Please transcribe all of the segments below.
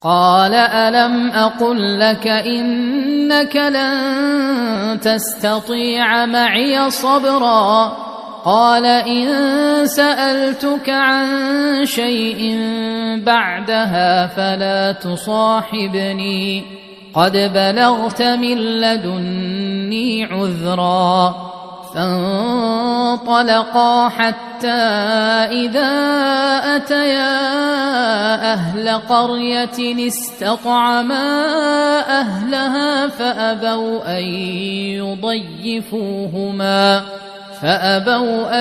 قال ألم أقل لك إنك لن تستطيع معي صبرا قال إن سألتك عن شيء بعدها فلا تصاحبني قد بلغت من لدني عذرا فانطلقا حتى إذا أتيا أهل قرية استطعما أهلها فأبوا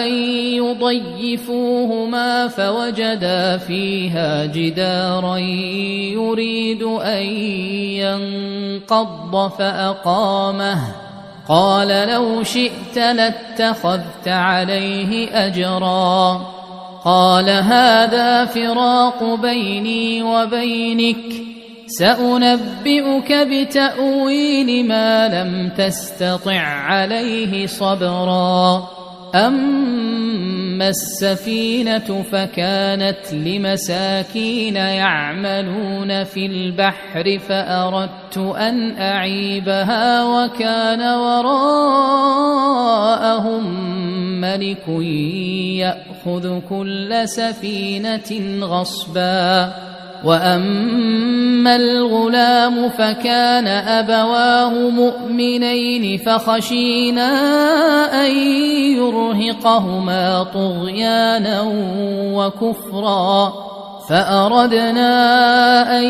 أن يضيفوهما فوجدا فيها جدارا يريد أن ينقض فأقامه قال لو شئت لاتخذت عليه أجرا قال هذا فراق بيني وبينك سأنبئك بتأويل ما لم تستطع عليه صبرا أما السفينة فكانت لمساكين يعملون في البحر فأردت أن أعيبها وكان وراءهم ملك يأخذ كل سفينة غصبا وأما الغلام فكان أبواه مؤمنين فخشينا أن يرهقهما طغيانا وكفرا فأردنا أن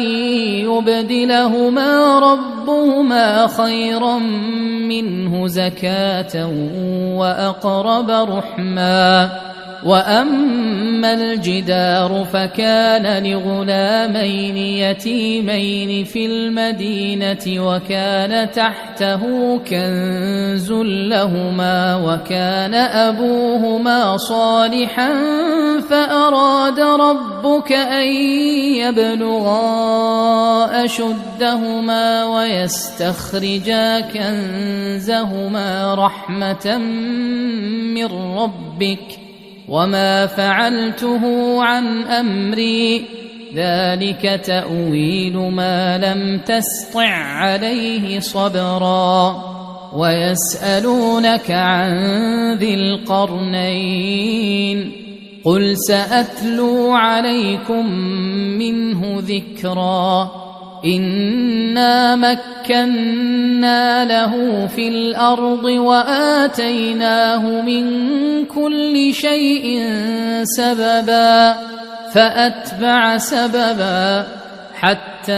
يبدلهما ربهما خيرا منه زكاة وأقرب رحما وأما الجدار فكان لغلامين يتيمين في المدينة وكان تحته كنز لهما وكان أبوهما صالحا فأراد ربك أن يبلغا أشدهما ويستخرجا كنزهما رحمة من ربك وما فعلته عن أمري ذلك تأويل ما لم تسطع عليه صبرا ويسألونك عن ذي القرنين قل سأتلو عليكم منه ذكرا إنا مكنا له في الأرض وآتيناه من كل شيء سببا فأتبع سببا حتى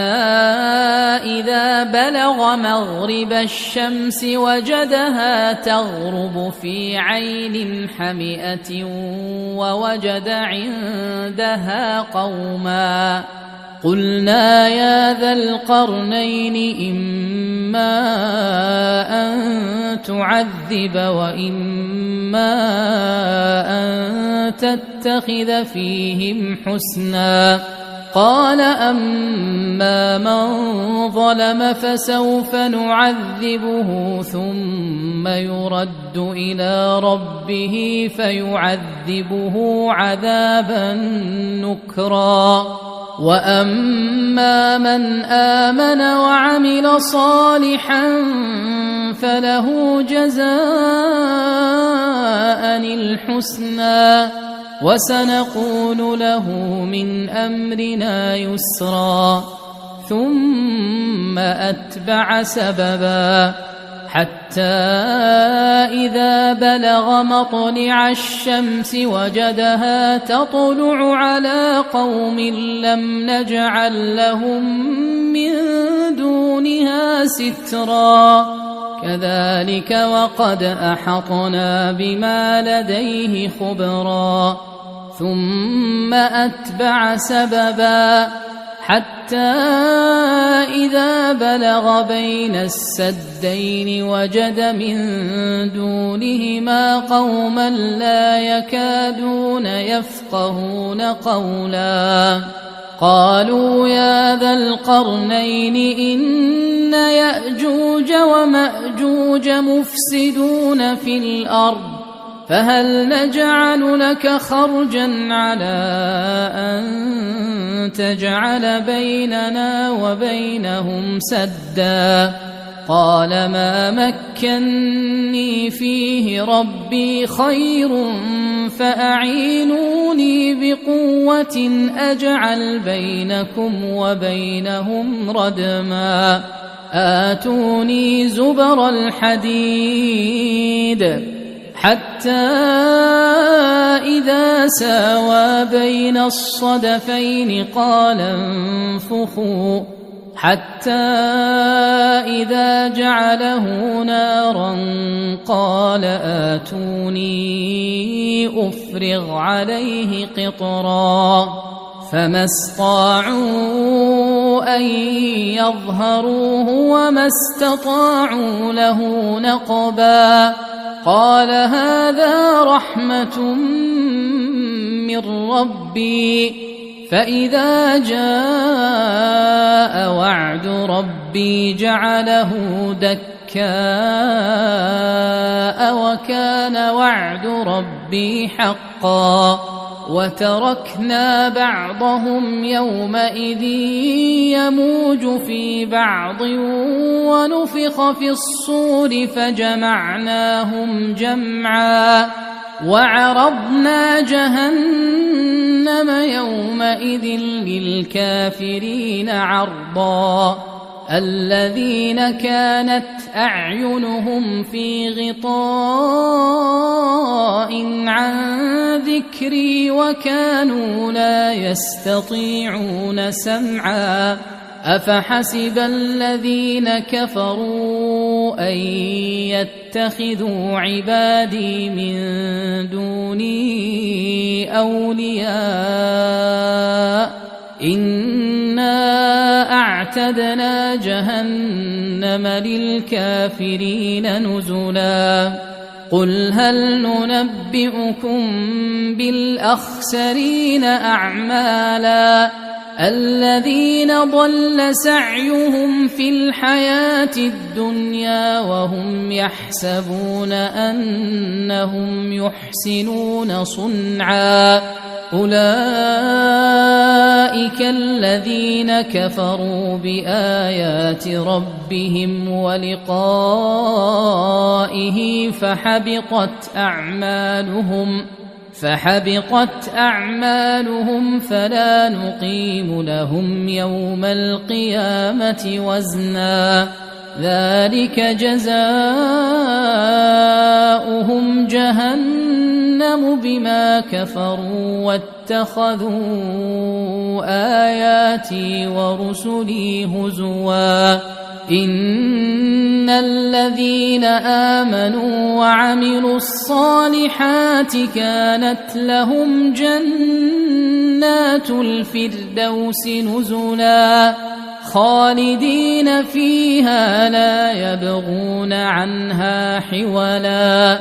إذا بلغ مغرب الشمس وجدها تغرب في عين حمئة ووجد عندها قوما قلنا يا ذا القرنين إما أن تعذب وإما أن تتخذ فيهم حسنا قال أما من ظلم فسوف نعذبه ثم يرد إلى ربه فيعذبه عذابا نكرا وأما من آمن وعمل صالحا فله جزاء الحسنى وسنقول له من أمرنا يسرا ثم أتبع سببا حتى إذا بلغ مطلع الشمس وجدها تطلع على قوم لم نجعل لهم من دونها سترا كذلك وقد أحطنا بما لديه خبرا ثم أتبع سببا حتى إذا بلغ بين السدين وجد من دونهما قوما لا يكادون يفقهون قولا قالوا يا ذا القرنين إن يأجوج ومأجوج مفسدون في الأرض فهل نجعل لك خرجا على أن تجعل بيننا وبينهم سدا؟ قال ما مكني فيه ربي خير فأعينوني بقوة أجعل بينكم وبينهم ردما آتوني زبر الحديد حتى إذا ساوى بين الصدفين قال انفخوا حتى إذا جعله نارا قال آتوني أفرغ عليه قطرا فما استطاعوا أن يظهروه وما استطاعوا له نقبا قال هذا رحمة من ربي فإذا جاء وعد ربي جعله دكاء وكان وعد ربي حقا وتركنا بعضهم يومئذ يموج في بعض ونفخ في الصور فجمعناهم جمعا وعرضنا جهنم يومئذ للكافرين عرضا الذين كانت أعينهم في غطاء عن ذكري وكانوا لا يستطيعون سمعا أفحسب الذين كفروا أن يتخذوا عبادي من دوني أولياء إنا أعتدنا جهنم للكافرين نزلا قل هل ننبئكم بالأخسرين أعمالا الذين ضل سعيهم في الحياة الدنيا وهم يحسبون أنهم يحسنون صنعا أولئك الذين كفروا بآيات ربهم ولقائه فحبطت أعمالهم فلا نقيم لهم يوم القيامة وزنا ذلك جزاؤهم جهنم بما كفروا واتخذوا آياتي ورسلي هزوا إن الذين آمنوا وعملوا الصالحات كانت لهم جنات الفردوس نزلا خالدين فيها لا يبغون عنها حولا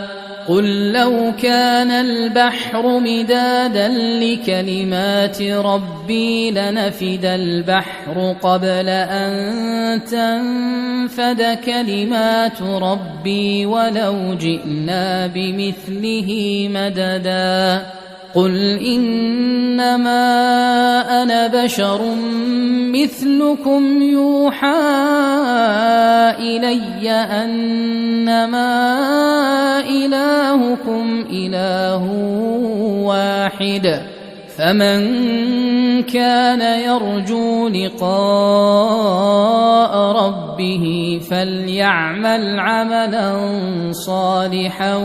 قل لو كان البحر مدادا لكلمات ربي لنفد البحر قبل أن تنفد كلمات ربي ولو جئنا بمثله مددا قل إنما أنا بشر مثلكم يوحى إلي أنما إلهكم إله واحد فمن كان يرجو لقاء ربه فليعمل عملا صالحا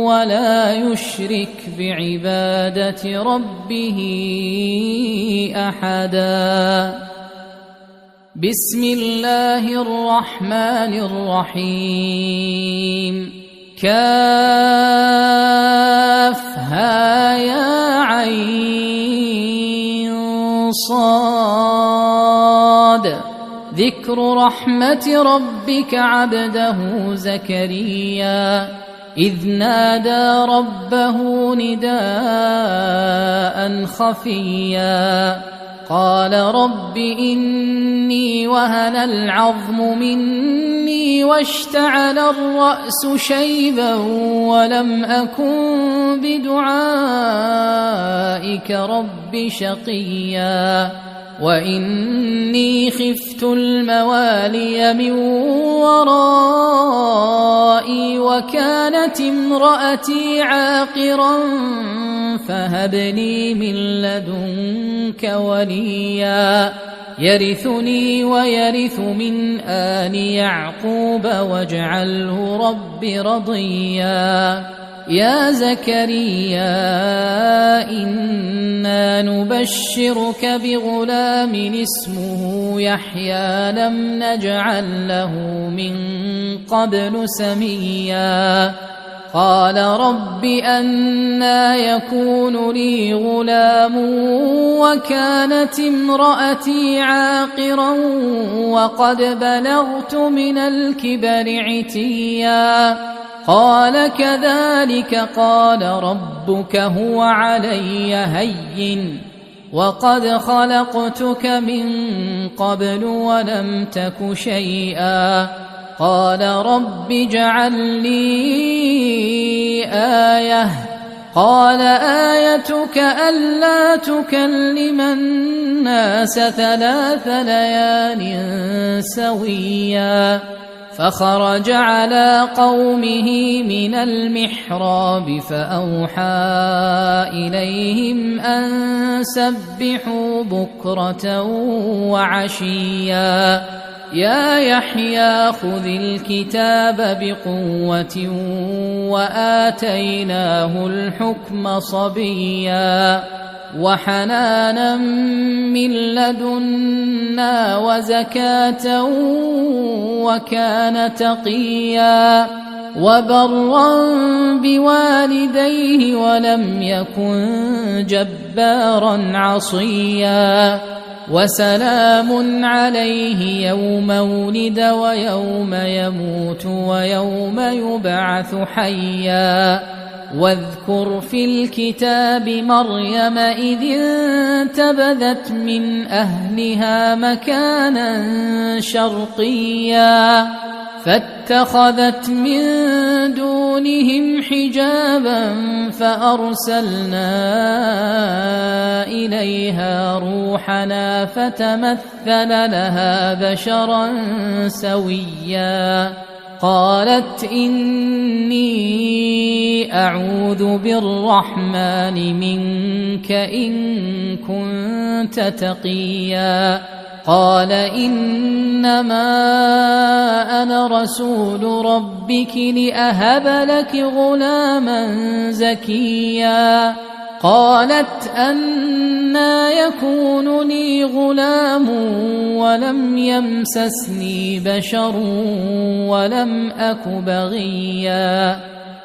ولا يشرك بعبادة ربه أحدا بسم الله الرحمن الرحيم كافها يا عين صاد ذكر رحمة ربك عبده زكريا إذ نادى ربه نداء خفيا قال رب إني وهن العظم مني واشتعل الرأس شيبا ولم أكن بدعائك رب شقيا وإني خفت الموالي من ورائي وكانت امرأتي عاقرا فهب لي من لدنك وليا يرثني ويرث من آل يعقوب واجعله رب رضيا يا زكريا إنا نبشرك بغلام اسمه يحيى لم نجعل له من قبل سميا قال رب أنى يكون لي غلام وكانت امرأتي عاقرا وقد بلغت من الكبر عتيا قال كذلك قال ربك هو علي هين وقد خلقتك من قبل ولم تك شيئا قال رب اجعل لي آية قال آيتك ألا تكلم الناس 3 ليال سويا فخرج على قومه من المحراب فأوحى إليهم أن سبحوا بكرة وعشيا يا يحيى خذ الكتاب بقوة وآتيناه الحكم صبيا وحنانا من لدنا وزكاة وكان تقيا وبرا بوالديه ولم يكن جبارا عصيا وسلام عليه يوم ولد ويوم يموت ويوم يبعث حيا واذكر في الكتاب مريم إذ انتبذت من أهلها مكانا شرقيا فاتخذت من دونهم حجابا فأرسلنا إليها روحنا فتمثل لها بشرا سويا قالت إني أعوذ بالرحمن منك إن كنت تقيا قال إنما أنا رسول ربك لأهب لك غلاما زكيا قالت أنى يكون لي غلام ولم يمسسني بشر ولم أك بغيا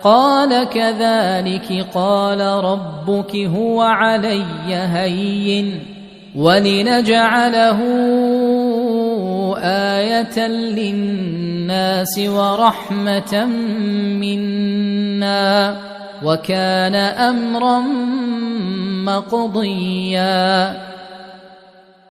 قال كذلك قال ربك هو علي هين ولنجعله آية للناس ورحمة منا وكان أمرا مقضيا